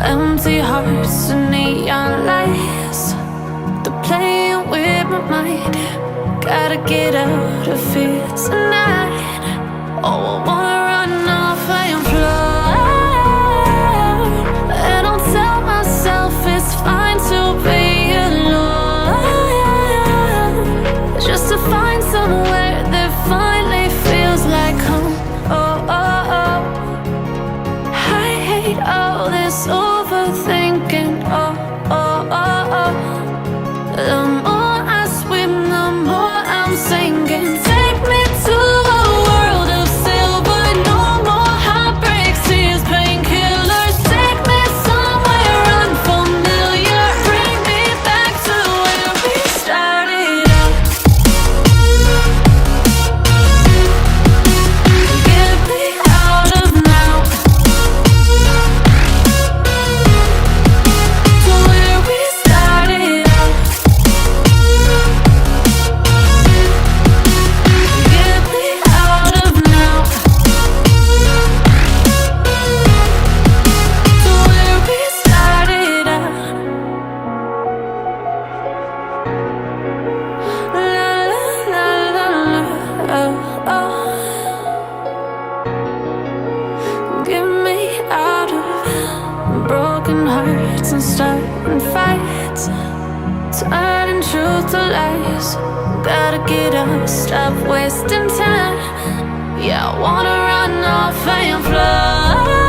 Empty hearts and neon lights, they're playing with my mind. Gotta get out of here tonight. Oh, I wanna run off and fly. And I'll tell myself it's fine to be alone, just to find somewhere that finally feels like home. Oh, oh, oh. I hate all this overthinking. Oh, oh, oh, oh. The more I swim, the more I'm sinking. Take me to a world of silver. No more heartbreaks, tears, painkillers. Take me somewhere unfamiliar. Bring me back to where we started out. Get me out of now, to where we started out. Get me out of now, to where we started out. La la la la la, oh, oh. Get me out of broken hearts and starting fights, turning truth to lies. Gotta get up, stop wasting time. Yeah, I wanna run off and fly.